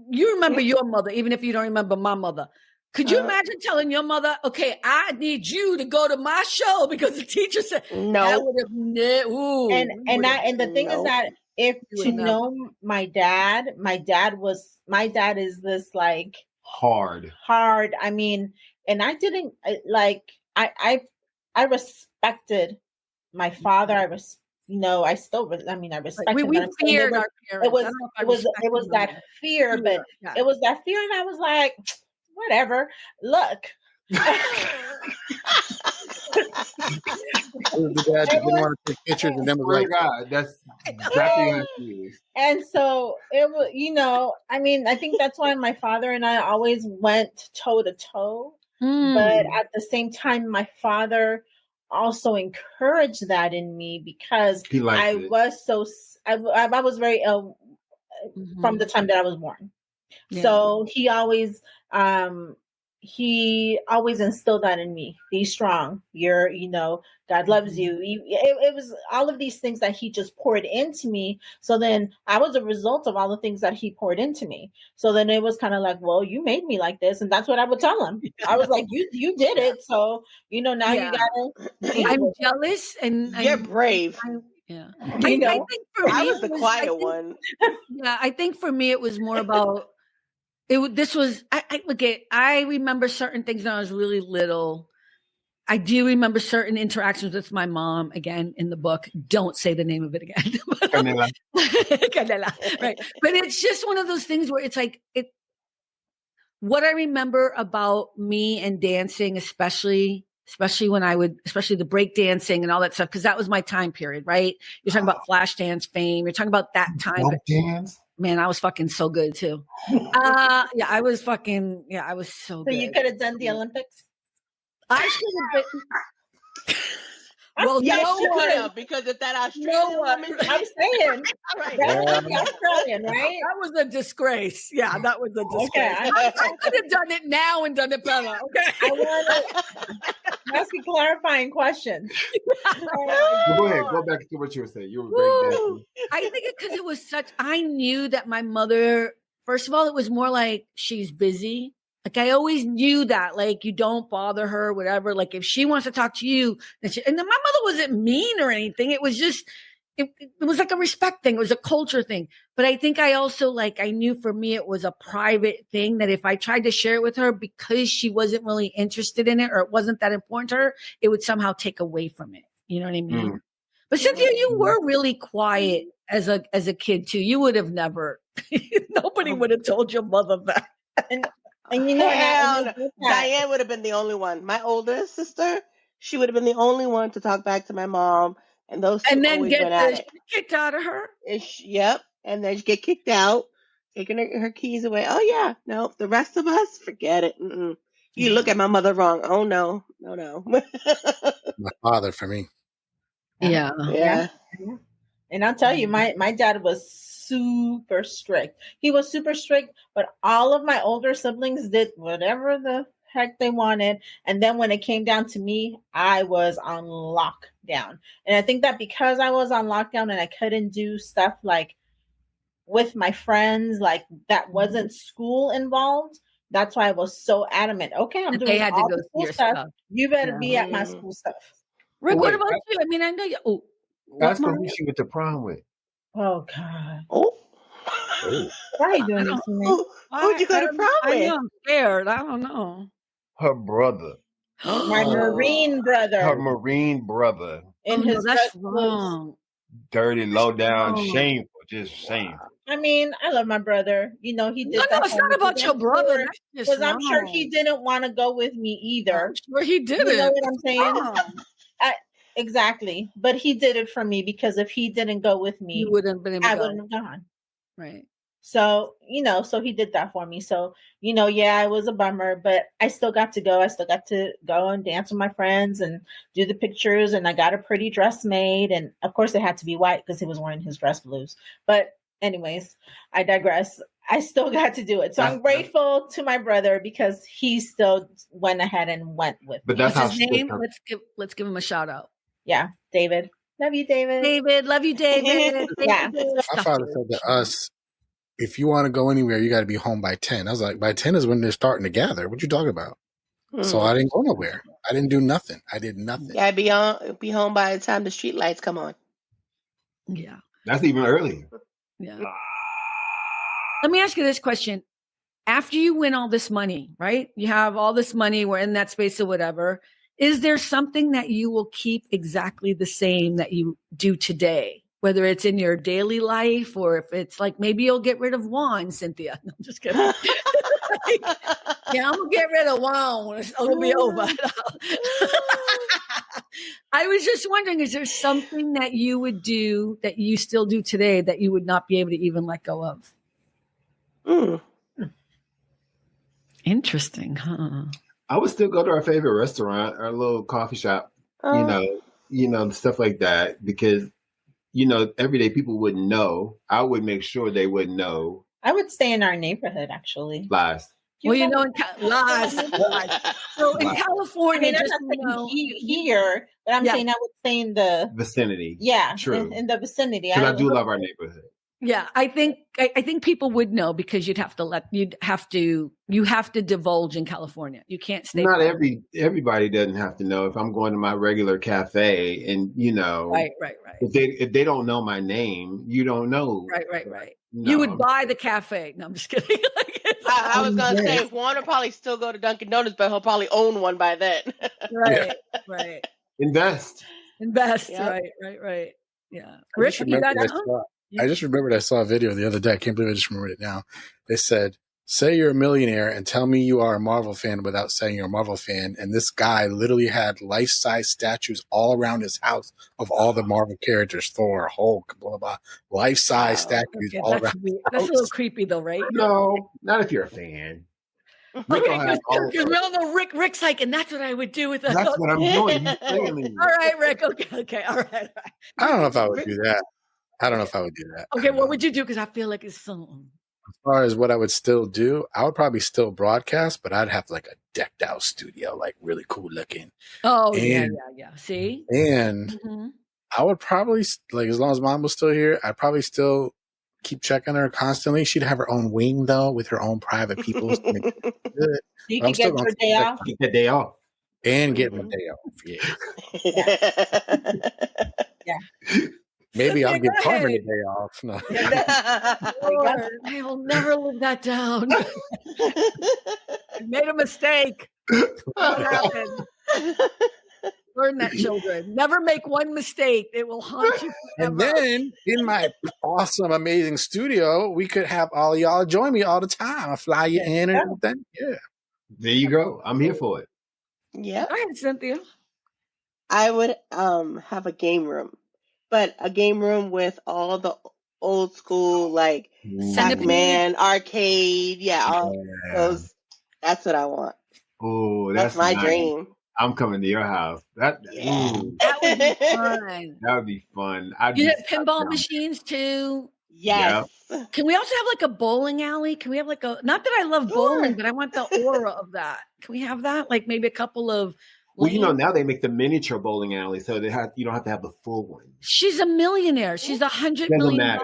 You remember your mother, even if you don't remember my mother. Could you imagine telling your mother, okay, I need you to go to my show because the teacher said, no. That would have, and the thing is that, if to know my dad is this like hard. I mean, and I didn't I respected my father. I respect we feared our parents. It was that fear, but it was that fear, and I was like, whatever. Look. Dad didn't want to take pictures, and then was like, God, that's exactly how she is. And so it was, I think that's why my father and I always went toe to toe. But at the same time, my father also encouraged that in me because I was very ill from the time that I was born. Yeah. So he always, he always instilled that in me. Be strong. You're, God loves you. It was all of these things that he just poured into me. So then I was a result of all the things that he poured into me. So then it was kind of like, well, you made me like this. And that's what I would tell him. I was like, you did it. So, now you gotta. I'm jealous and You're brave. Yeah. I think for me, I was the quiet one. Yeah, I think for me it was more about I remember certain things when I was really little. I do remember certain interactions with my mom, again, in the book. Don't say the name of it again. Canela. Canela, right. But it's just one of those things where it's like what I remember about me and dancing, especially when especially the break dancing and all that stuff, because that was my time period, right? You're talking about flash dance fame. You're talking about that time. Dance? Man, I was fucking so good too. I was so good. So you could have done the Olympics? I should have been. Well, Yeah, no one. because if that Australian woman, I'm saying, right? That was Australian, right? That was a disgrace. Yeah, that was a disgrace. Okay, I could have done it now and done it better. Okay. I want to ask a clarifying question. Go ahead. Go back to what you were saying. You were very dancing. I think because it was I knew that my mother, first of all, it was more like she's busy. Like I always knew that, like you don't bother her, whatever. Like if she wants to talk to you, and then my mother wasn't mean or anything. It was just, it was like a respect thing. It was a culture thing. But I think I also I knew for me, it was a private thing that if I tried to share it with her because she wasn't really interested in it or it wasn't that important to her, it would somehow take away from it. You know what I mean? Mm. But Cynthia, you were really quiet as a kid too. You would have never, nobody would have told your mother that. And Diane would have been the only one. My older sister, she would have been the only one to talk back to my mom, and those two and then always get went at it. Kicked out of her. Yep, and then she get kicked out, taking her keys away. Oh yeah, no, the rest of us, forget it. Mm-mm. You look at my mother wrong. Oh no. My father for me. Yeah. And I'll tell you, my dad was super strict. He was super strict, but all of my older siblings did whatever the heck they wanted. And then when it came down to me, I was on lockdown. And I think that because I was on lockdown and I couldn't do stuff with my friends, that wasn't school involved, that's why I was so adamant. Okay, I'm doing all the school stuff. You better be at my school stuff. Rick, what about you? I mean, I know you. Oh, that's who you went to prom with. Oh God! Oh, why are you doing this to me? Who'd you go to prom with? I'm scared. I don't know. Her brother. My Marine brother. Her Marine brother. That's wrong. Dirty, low down, shameful, just shameful. I mean, I love my brother. He did. No, it's not about your brother. Because I'm sure he didn't want to go with me either. I'm sure he didn't. You know what I'm saying? Exactly. But he did it for me because if he didn't go with me, you wouldn't have been able to I wouldn't have gone. Right. So, so he did that for me. So, it was a bummer, but I still got to go. I still got to go and dance with my friends and do the pictures. And I got a pretty dress made. And of course it had to be white because he was wearing his dress blues. But anyways, I digress. I still got to do it. So I'm grateful to my brother because he still went ahead and went with me. That's his name. Let's give him a shout out. Yeah, David. Love you, David. David, love you, David. Yeah. My father said to us, if you want to go anywhere, you got to be home by 10. I was like, by 10 is when they're starting to gather. What you talking about? So I didn't go nowhere. I didn't do nothing. I did nothing. Yeah, be home by the time the street lights come on. Yeah. That's even earlier. Yeah. Let me ask you this question. After you win all this money, right? You have all this money, we're in that space or whatever. Is there something that you will keep exactly the same that you do today? Whether it's in your daily life or if it's maybe you'll get rid of wine, Cynthia. No, I'm just kidding. Yeah, I'm going to get rid of wine. It'll be over. I was just wondering, is there something that you would do that you still do today that you would not be able to even let go of? Interesting, huh? I would still go to our favorite restaurant, our little coffee shop, stuff like that, because, everyday people wouldn't know. I would make sure they wouldn't know. I would stay in our neighborhood, actually. Lies. Well, you know, lies. So in Wow. I California, mean, I'm just not so saying you know, here, but I'm Yeah. saying I would say in the Vicinity. True in the vicinity. Because I do love our neighborhood. yeah, I think people would know because you have to divulge in California. You can't stay. Not quiet. everybody doesn't have to know. If I'm going to my regular cafe and Right. if they don't know my name, you don't know. Right. No. You would buy the cafe. No, I'm just kidding. I was gonna say Juan will probably still go to Dunkin' Donuts, but he'll probably own one by then. Right. Invest. Yep. Right. Yeah. Rick, you got some? I just remembered I saw a video the other day. I can't believe I just remembered it now. They said, say you're a millionaire and tell me you are a Marvel fan without saying you're a Marvel fan. And this guy literally had life-size statues all around his house of all the Marvel characters, Thor, Hulk, blah, blah, blah. Life-size statues all around. That's a little creepy though, right? No, not if you're a fan. Okay, because we all know Rick's like, and that's what I would do with that. That's what I'm doing. All right, Rick. Okay. All right. I don't know if I would do that. Okay, what would you do? Because I feel like it's something. As far as what I would still do, I would probably still broadcast, but I'd have like a decked out studio, like really cool looking. Oh, yeah. See? And I would probably, like, as long as mom was still here, I'd probably still keep checking her constantly. She'd have her own wing, though, with her own private people. You can get your day off. Get the day off. And get my day off. Yeah. Maybe I'll give Carmen a day off. No. Lord, I will never live that down. I made a mistake. What happened? Learn that, children. Never make one mistake. It will haunt you forever. And then in my awesome, amazing studio, we could have all y'all join me all the time. I'll fly you in and everything. Yeah. There you go. I'm here for it. Yeah. Go ahead, Cynthia. I would have a game room, but a game room with all the old school, like Pac-Man, arcade. Yeah, all those. That's what I want. Oh, that's my dream. I'm coming to your house. That would be fun. That would be fun. You have pinball machines too. Yes. Yep. Can we also have like a bowling alley? Can we have like a, not that I love bowling, but I want the aura of that. Can we have that? Like maybe a couple of. Well, now they make the miniature bowling alley, so you don't have to have the full one. She's a millionaire. She's $100 million.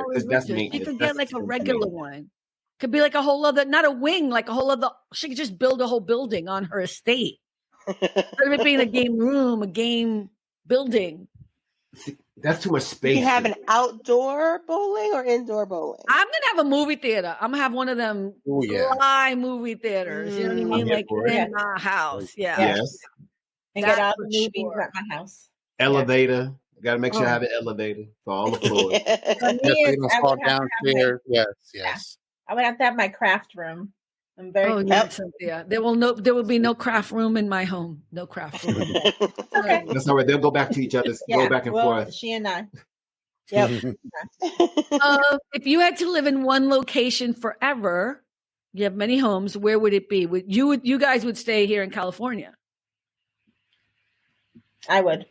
She could get like a regular one. Could be like a whole other, not a wing, like a whole other. She could just build a whole building on her estate. Instead of it being a game room, a game building. See, that's too much space. You have an outdoor bowling or indoor bowling? I'm gonna have a movie theater. I'm gonna have one of them fly movie theaters. You know what I mean? Like in my house. Yeah. Yes. And get all the movies at my house. Elevator. You got to make sure I have an elevator for all the floors. Yes. I would have to have my craft room. I'm very Cynthia. There will be no craft room in my home. No craft room. Okay. That's all right. They'll go back to each other. Go back and forth. She and I. Yep. If you had to live in one location forever, you have many homes. Where would it be? You guys would stay here in California? I would.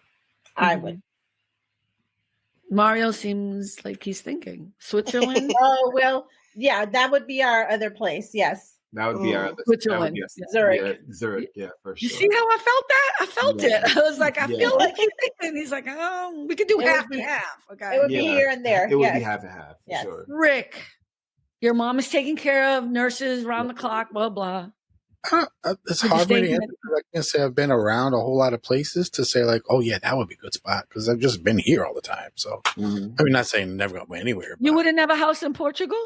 Mario seems like he's thinking Switzerland. Oh well, yeah, that would be our other place. Yes. That would be our other Switzerland. Zurich. Zurich, yeah, for sure. You see how I felt that? I felt it. I was like, I feel like he's thinking. He's like, oh, we could do half and half. Okay. It would be here and there. It would be half and half, for sure. Rick, your mom is taking care of nurses around the clock, blah, blah. It's hard for me to answer. I can't say I've been around a whole lot of places to say like, oh yeah, that would be a good spot because I've just been here all the time. So I mean, not saying never go anywhere. You wouldn't have a house in Portugal?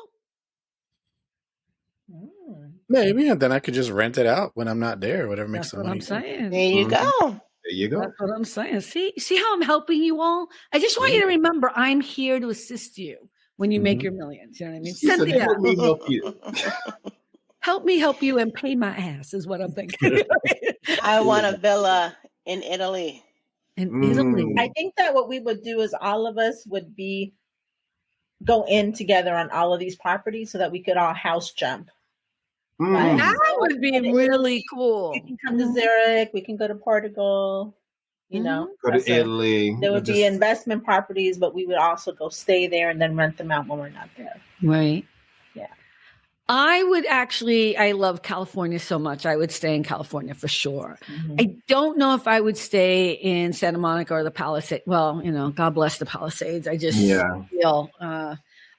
Maybe, and then I could just rent it out when I'm not there. Whatever makes the money. That's what I'm saying. There you go. There you go. That's what I'm saying. See how I'm helping you all? I just want you to remember I'm here to assist you when you make your millions. You know what I mean? Cynthia, let me help you. Help me help you and pay my ass is what I'm thinking. I want a villa in Italy. I think that what we would do is all of us would go in together on all of these properties so that we could all house jump. Right? That would be really cool. We can come to Zurich. We can go to Portugal. You know, go to Italy. There would be investment properties, but we would also go stay there and then rent them out when we're not there. Right. Yeah. I love California so much. I would stay in California for sure. Mhm. I don't know if I would stay in Santa Monica or the Palisades. Well, God bless the Palisades. I just feel,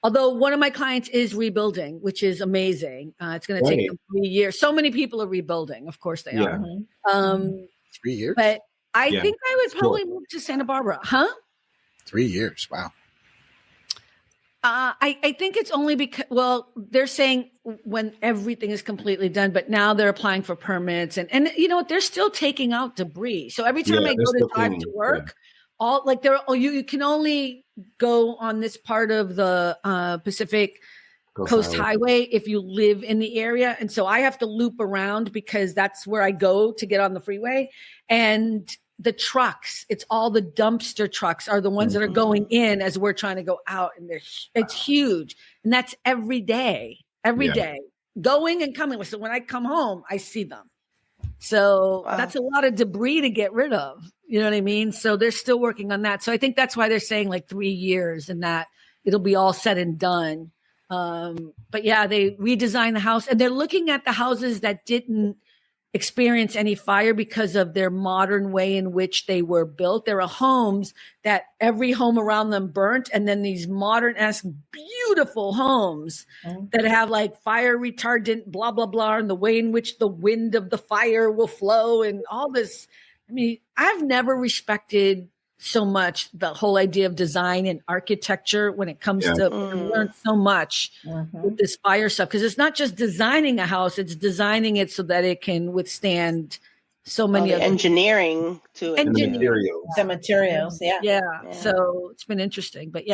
although one of my clients is rebuilding, which is amazing. It's going to take them 3 years. So many people are rebuilding. Of course they are. Mhm. 3 years? But I think I would probably move to Santa Barbara. Huh? 3 years. Wow. I think it's only because, they're saying when everything is completely done, but now they're applying for permits and you know what? They're still taking out debris. So every time I go to drive to work, all like you can only go on this part of the Pacific Coast Highway if you live in the area. And so I have to loop around because that's where I go to get on the freeway. And the trucks, it's all the dumpster trucks are the ones that are going in as we're trying to go out, and it's huge, and that's every day, going and coming. So when I come home, I see them. So that's a lot of debris to get rid of. You know what I mean? So they're still working on that. So I think that's why they're saying like 3 years, and that it'll be all said and done. But yeah, they redesigned the house, and they're looking at the houses that didn't experience any fire because of their modern way in which they were built. There are homes that every home around them burnt, and then these modern-esque beautiful homes that have like fire retardant, blah, blah, blah, and the way in which the wind of the fire will flow and all this. I mean, I've never respected so much the whole idea of design and architecture when it comes to learn so much with this fire stuff, because it's not just designing a house, it's designing it so that it can withstand so many other engineering to it. The materials. Yeah. So it's been interesting, but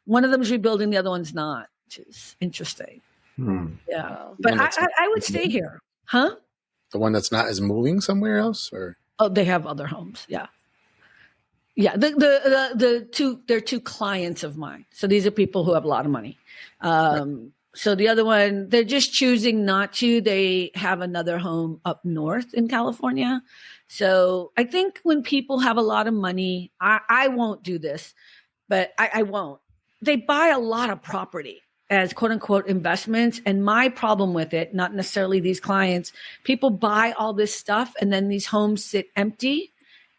one of them is rebuilding, the other one's not, which is interesting. But I would stay here. The one that's not is moving somewhere else, or they have other homes. They're two clients of mine. So these are people who have a lot of money. So the other one, they're just choosing not to. They have another home up north in California. So I think when people have a lot of money, I won't do this, but I won't. They buy a lot of property as quote unquote investments. And my problem with it, not necessarily these clients, people buy all this stuff and then these homes sit empty.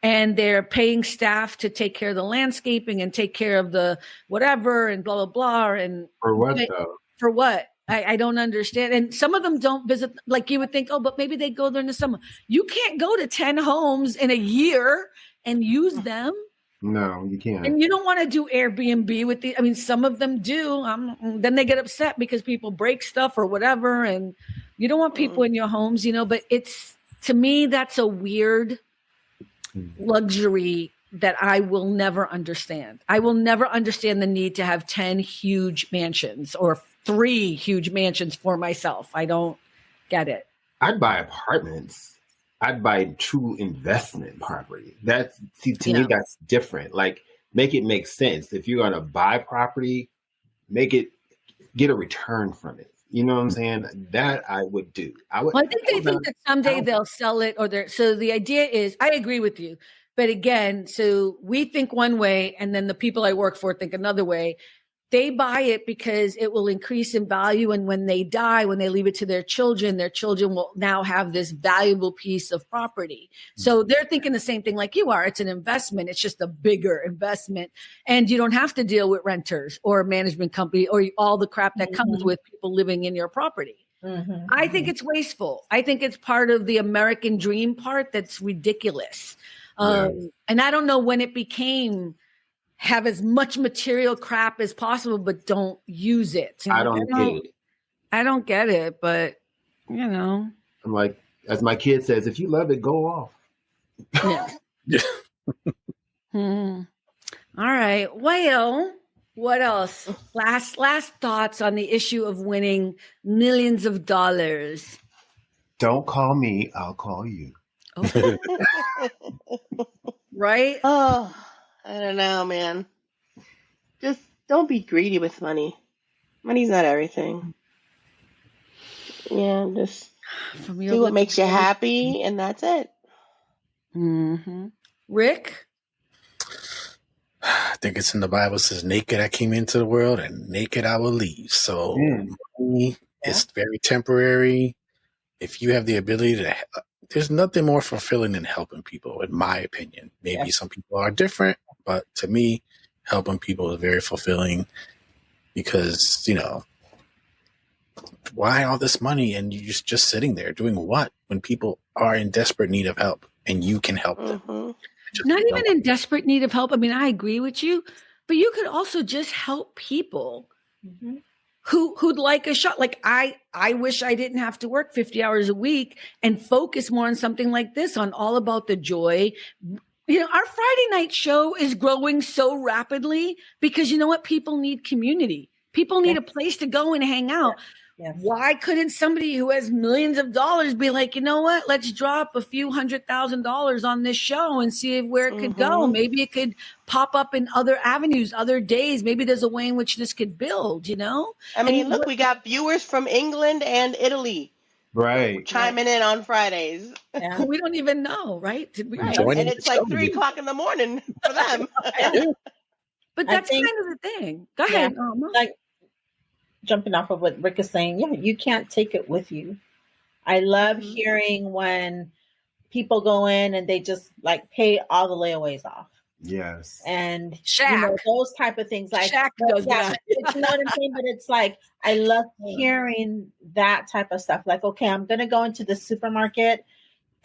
And they're paying staff to take care of the landscaping and take care of the whatever and blah, blah, blah. And for what though? For what? I don't understand. And some of them don't visit, like you would think, but maybe they go there in the summer. You can't go to 10 homes in a year and use them. No, you can't. And you don't want to do Airbnb with some of them do. Then they get upset because people break stuff or whatever. And you don't want people in your homes, but to me, that's a weird luxury that I will never understand. I will never understand the need to have 10 huge mansions or 3 huge mansions for myself. I don't get it. I'd buy apartments. I'd buy true investment property. To me, that's different. Like, make it make sense. If you're going to buy property, get a return from it. You know what I'm saying? That I would do. I think they think that someday they'll sell it so the idea is, I agree with you. But again, so we think one way and then the people I work for think another way. They buy it because it will increase in value. And when they die, when they leave it to their children will now have this valuable piece of property. So they're thinking the same thing like you are. It's an investment. It's just a bigger investment. And you don't have to deal with renters or a management company or all the crap that comes with people living in your property. I think it's wasteful. I think it's part of the American dream part that's ridiculous. And I don't know when it became have as much material crap as possible, but don't use it. I don't get it. I don't get it, but I'm like, as my kid says, if you love it, go off. Yeah. All right. Well, what else? Last thoughts on the issue of winning millions of dollars. Don't call me. I'll call you. Okay. Right? Oh, I don't know, man. Just don't be greedy with money. Money's not everything. Yeah, just do what makes you happy, and that's it. Rick? I think it's in the Bible. It says, naked I came into the world, and naked I will leave. So money It's very temporary. If you have the ability to, there's nothing more fulfilling than helping people, in my opinion. Maybe some people are different, but to me, helping people is very fulfilling because, why all this money and you're just sitting there doing what when people are in desperate need of help and you can help them? Not even in desperate need of help. I mean, I agree with you, but you could also just help people who'd like a shot. Like I wish I didn't have to work 50 hours a week and focus more on something like this, on All About the Joy. Our Friday night show is growing so rapidly because you know what? People need community. People need a place to go and hang out. Yes. Why couldn't somebody who has millions of dollars be like, you know what? Let's drop a few $100,000 on this show and see where it could go. Maybe it could pop up in other avenues, other days. Maybe there's a way in which this could build, I mean, look, we got viewers from England and Italy. Right. Chiming in on Fridays. Yeah. We don't even know, right? Did we? Right. And it's like 3:00 in the morning for them. But that's kind of the thing. Go ahead. Like jumping off of what Rick is saying, you can't take it with you. I love hearing when people go in and they just like pay all the layaways off. Yes. And Shaq. those type of things, like Shaq does that. you know what I'm saying? But it's like I love hearing that type of stuff. Like, okay, I'm gonna go into the supermarket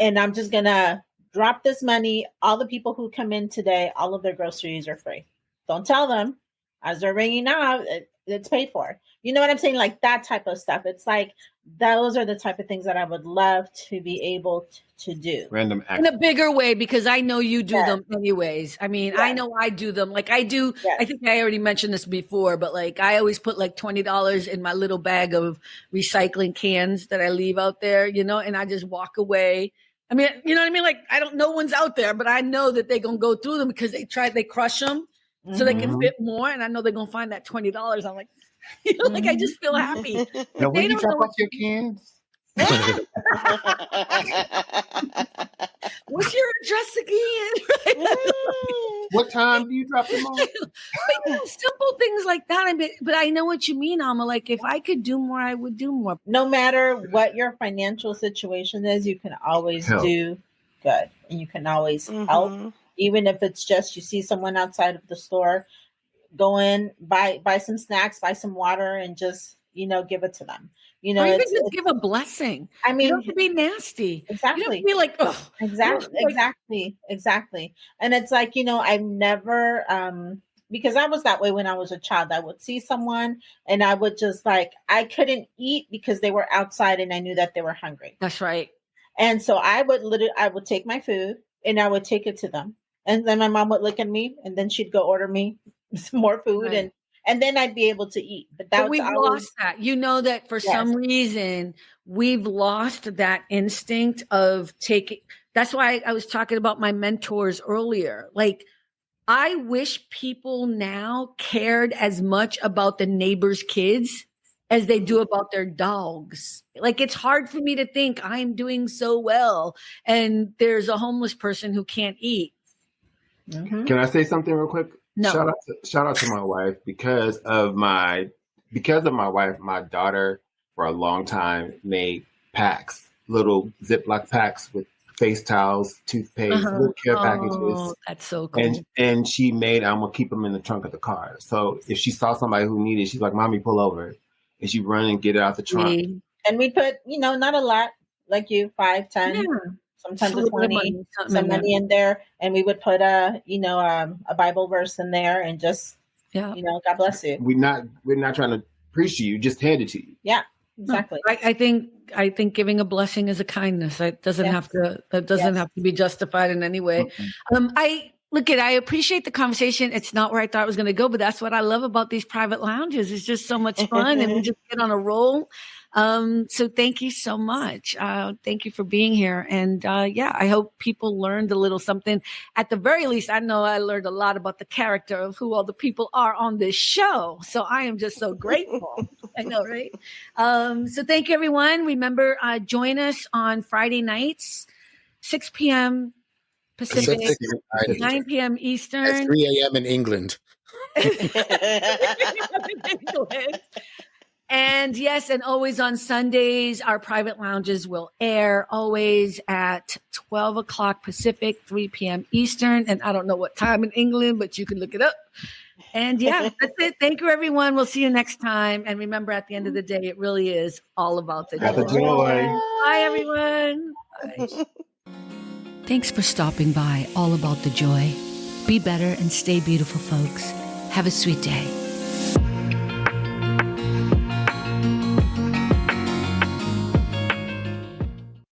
and I'm just gonna drop this money. All the people who come in today, all of their groceries are free. Don't tell them as they're ringing out, it's paid for. You know what I'm saying? Like that type of stuff. It's like those are the type of things that I would love to be able to do. Random acts. In a bigger way, because I know you do them anyways. I mean, I know I do them. Like I do, I think I already mentioned this before, but like I always put like $20 in my little bag of recycling cans that I leave out there, and I just walk away. I mean, you know what I mean? Like no one's out there, but I know that they're going to go through them because they crush them so they can fit more. And I know they're going to find that $20. I'm like, like I just feel happy. Now, when you drop off your cans? What's your address again? What time do you drop them off? But, simple things like that. I mean, but I know what you mean, Alma. Like if I could do more, I would do more. No matter what your financial situation is, you can always do good, and you can always help. Even if it's just you see someone outside of the store, go in, buy some snacks, buy some water, and just give it to them. Or even just give a blessing. I mean, you don't have to be nasty. Exactly. You don't be like, oh, exactly. And it's like I've never because I was that way when I was a child. I would see someone and I would just like I couldn't eat because they were outside and I knew that they were hungry. That's right. And so I would take my food and I would take it to them. And then my mom would look at me and then she'd go order me some more food and then I'd be able to eat. But we've lost that. That for some reason we've lost that instinct of taking. That's why I was talking about my mentors earlier. Like I wish people now cared as much about the neighbors' kids as they do about their dogs. Like it's hard for me to think I'm doing so well and there's a homeless person who can't eat. Can I say something real quick? No. Shout out to my wife because of my wife. My daughter for a long time made packs, little Ziploc packs with face towels, toothpaste, little care packages. That's so cool. And she made. I'm gonna keep them in the trunk of the car. So if she saw somebody who needed, she's like, "Mommy, pull over," and she run and get it out the trunk. And we put, not a lot, like you, 5, 10. Sometimes it's 20, some money in there, and we would put a Bible verse in there, and just God bless you. We're not trying to preach to you; just hand it to you. Yeah, exactly. I think giving a blessing is a kindness. It doesn't have to. That doesn't have to be justified in any way. I appreciate the conversation. It's not where I thought it was going to go, but that's what I love about these private lounges. It's just so much fun, and we just get on a roll. So thank you so much. Thank you for being here. And I hope people learned a little something. At the very least, I know I learned a lot about the character of who all the people are on this show. So I am just so grateful. I know, right? So thank you, everyone. Remember, join us on Friday nights, 6 p.m. Pacific, 9 p.m. Eastern. At 3 a.m. in England. And yes, and always on Sundays, our private lounges will air always at 12 o'clock Pacific, 3 p.m. Eastern. And I don't know what time in England, but you can look it up. And yeah, that's it. Thank you, everyone. We'll see you next time. And remember, at the end of the day, it really is all about the Got the joy. joy. Bye, everyone. Bye. Thanks for stopping by All About the Joy. Be better and stay beautiful, folks. Have a sweet day.